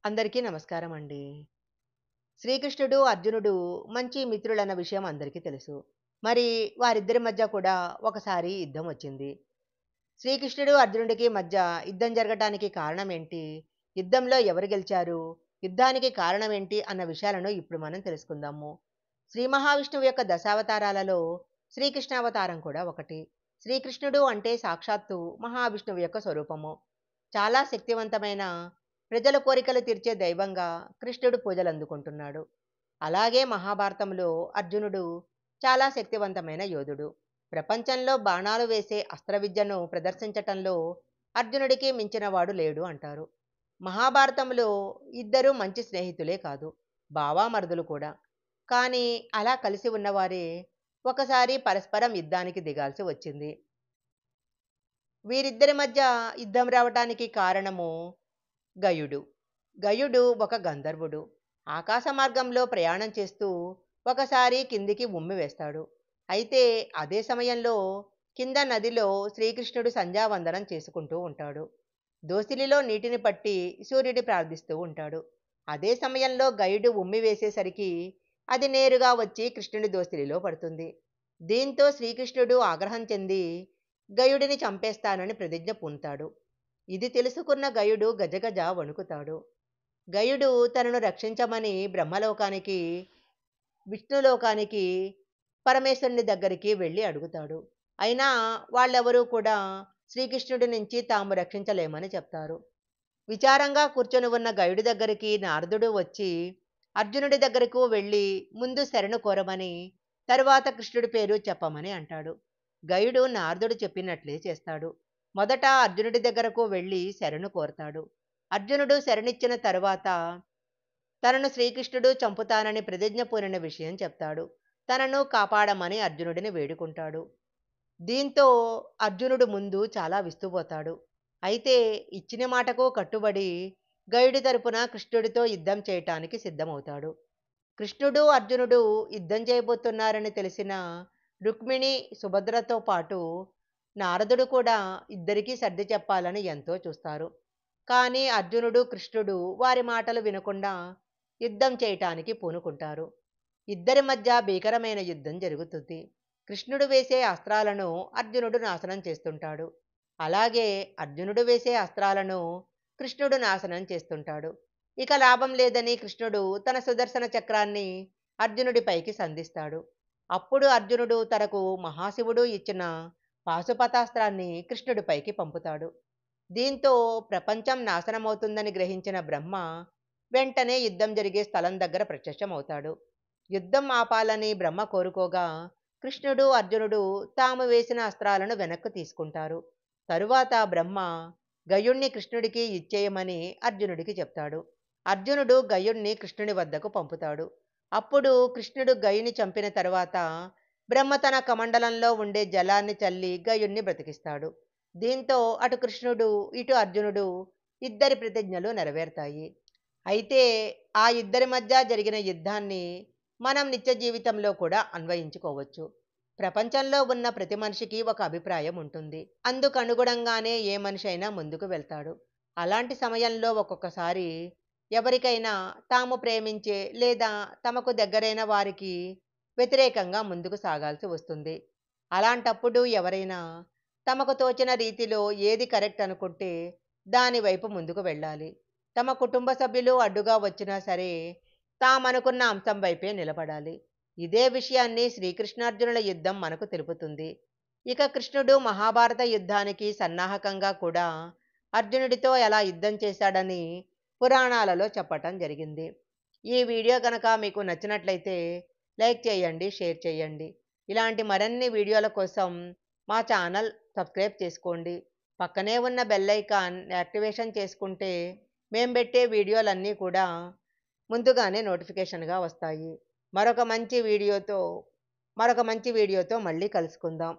అందరికీ నమస్కారం అండి. శ్రీకృష్ణుడు, అర్జునుడు మంచి మిత్రులన్న విషయం అందరికీ తెలుసు. మరి వారిద్దరి మధ్య కూడా ఒకసారి యుద్ధం వచ్చింది. శ్రీకృష్ణుడు, అర్జునుడికి మధ్య యుద్ధం జరగటానికి కారణం ఏంటి? యుద్ధంలో ఎవరు గెలిచారు? యుద్ధానికి కారణం ఏంటి? అన్న విషయాలను ఇప్పుడు మనం తెలుసుకుందాము. శ్రీ మహావిష్ణువు యొక్క దశావతారాలలో శ్రీకృష్ణావతారం కూడా ఒకటి. శ్రీకృష్ణుడు అంటే సాక్షాత్తు మహావిష్ణువు యొక్క స్వరూపము. చాలా శక్తివంతమైన ప్రజల కోరికలు తీర్చే దైవంగా కృష్ణుడు పూజలు అందుకుంటున్నాడు. అలాగే మహాభారతంలో అర్జునుడు చాలా శక్తివంతమైన యోధుడు. ప్రపంచంలో బాణాలు వేసే అస్త్ర విద్యను ప్రదర్శించటంలో అర్జునుడికి మించిన వాడు లేడు అంటారు. మహాభారతంలో ఇద్దరు మంచి స్నేహితులే కాదు, బావామరుదులు కూడా. కానీ అలా కలిసి ఉన్నవారే ఒకసారి పరస్పరం యుద్ధానికి దిగాల్సి వచ్చింది. వీరిద్దరి మధ్య యుద్ధం రావటానికి కారణము గయుడు. గయుడు ఒక గంధర్వుడు. ఆకాశ మార్గంలో ప్రయాణం చేస్తూ ఒకసారి కిందికి ఉమ్మి వేస్తాడు. అయితే అదే సమయంలో కింద నదిలో శ్రీకృష్ణుడు సంధ్యావందనం చేసుకుంటూ ఉంటాడు. దోసిలిలో నీటిని పట్టి సూర్యుడి ప్రార్థిస్తూ ఉంటాడు. అదే సమయంలో గయుడు ఉమ్మి వేసేసరికి అది నేరుగా వచ్చి కృష్ణుడి దోసిలిలో పడుతుంది. దీంతో శ్రీకృష్ణుడు ఆగ్రహం చెంది గయుడిని చంపేస్తానని ప్రతిజ్ఞ పూనుతాడు. ఇది తెలుసుకున్న గయుడు గజగజ వణుకుతాడు. గయుడు తనను రక్షించమని బ్రహ్మలోకానికి, విష్ణులోకానికి, పరమేశ్వరుని దగ్గరికి వెళ్ళి అడుగుతాడు. అయినా వాళ్ళెవరూ కూడా శ్రీకృష్ణుడి నుంచి తాము రక్షించలేమని చెప్తారు. విచారంగా కూర్చొని ఉన్న గయుడి దగ్గరికి నారదుడు వచ్చి అర్జునుడి దగ్గరకు వెళ్ళి ముందు శరణు కోరమని, తరువాత కృష్ణుడి పేరు చెప్పమని అంటాడు. గయుడు నారదుడు చెప్పినట్లే చేస్తాడు. మొదట అర్జునుడి దగ్గరకు వెళ్ళి శరణు కోరతాడు. అర్జునుడు శరణిచ్చిన తరువాత తనను శ్రీకృష్ణుడు చంపుతానని ప్రతిజ్ఞ పూనిన విషయం చెప్తాడు. తనను కాపాడమని అర్జునుడిని వేడుకుంటాడు. దీంతో అర్జునుడు ముందు చాలా విస్తుపోతాడు. అయితే ఇచ్చిన మాటకు కట్టుబడి గయుడి తరపున కృష్ణుడితో యుద్ధం చేయటానికి సిద్ధమవుతాడు. కృష్ణుడు, అర్జునుడు యుద్ధం చేయబోతున్నారని తెలిసిన రుక్మిణి, సుభద్రతో పాటు నారదుడు కూడా ఇద్దరికీ సర్ది చెప్పాలని ఎంతో చూస్తారు. కానీ అర్జునుడు, కృష్ణుడు వారి మాటలు వినకుండా యుద్ధం చేయటానికి పూనుకుంటారు. ఇద్దరి మధ్య భీకరమైన యుద్ధం జరుగుతుంది. కృష్ణుడు వేసే అస్త్రాలను అర్జునుడు నాశనం చేస్తుంటాడు. అలాగే అర్జునుడు వేసే అస్త్రాలను కృష్ణుడు నాశనం చేస్తుంటాడు. ఇక లాభం లేదని కృష్ణుడు తన సుదర్శన చక్రాన్ని అర్జునుడిపైకి సంధిస్తాడు. అప్పుడు అర్జునుడు తనకు మహాశివుడు ఇచ్చిన పాశుపతాస్త్రాన్ని కృష్ణుడిపైకి పంపుతాడు. దీంతో ప్రపంచం నాశనమవుతుందని గ్రహించిన బ్రహ్మ వెంటనే యుద్ధం జరిగే స్థలం దగ్గర ప్రత్యక్షమవుతాడు. యుద్ధం ఆపాలని బ్రహ్మ కోరుకోగా కృష్ణుడు, అర్జునుడు తాము వేసిన అస్త్రాలను వెనక్కు తీసుకుంటారు. తరువాత బ్రహ్మ గయుణ్ణి కృష్ణుడికి ఇచ్చేయమని అర్జునుడికి చెప్తాడు. అర్జునుడు గయుణ్ణి కృష్ణుని వద్దకు పంపుతాడు. అప్పుడు కృష్ణుడు గయుని చంపిన తరువాత బ్రహ్మ తన కమండలంలో ఉండే జలాన్ని చల్లి గయుణ్ణి బ్రతికిస్తాడు. దీంతో అటు కృష్ణుడు, ఇటు అర్జునుడు ఇద్దరి ప్రతిజ్ఞలు నెరవేరుతాయి. అయితే ఆ ఇద్దరి మధ్య జరిగిన యుద్ధాన్ని మనం నిత్య జీవితంలో కూడా అన్వయించుకోవచ్చు. ప్రపంచంలో ఉన్న ప్రతి మనిషికి ఒక అభిప్రాయం ఉంటుంది. అందుకు అనుగుణంగానే ఏ మనిషి అయినా ముందుకు వెళ్తాడు. అలాంటి సమయంలో ఒక్కొక్కసారి ఎవరికైనా తాము ప్రేమించే లేదా తమకు దగ్గరైన వారికి వ్యతిరేకంగా ముందుకు సాగాల్సి వస్తుంది. అలాంటప్పుడు ఎవరైనా తమకు తోచిన రీతిలో ఏది కరెక్ట్ అనుకుంటే దాని వైపు ముందుకు వెళ్ళాలి. తమ కుటుంబ సభ్యులు అడ్డుగా వచ్చినా సరే తామనుకున్న అంశం వైపే నిలబడాలి. ఇదే విషయాన్ని శ్రీకృష్ణార్జునుల యుద్ధం మనకు తెలుపుతుంది. ఇక కృష్ణుడు మహాభారత యుద్ధానికి సన్నాహకంగా కూడా అర్జునుడితో ఎలా యుద్ధం చేశాడని పురాణాలలో చెప్పటం జరిగింది. ఈ వీడియో కనుక మీకు నచ్చినట్లయితే లైక్ చేయండి, షేర్ చేయండి. ఇలాంటి మరిన్ని వీడియోల కోసం మా ఛానల్ సబ్స్క్రైబ్ చేసుకోండి. పక్కనే ఉన్న బెల్ ఐకాన్ యాక్టివేషన్ చేసుకుంటే మేము పెట్టే వీడియోలన్నీ కూడా ముందుగానే నోటిఫికేషన్గా వస్తాయి. మరొక మంచి వీడియోతో మళ్ళీ కలుసుకుందాం.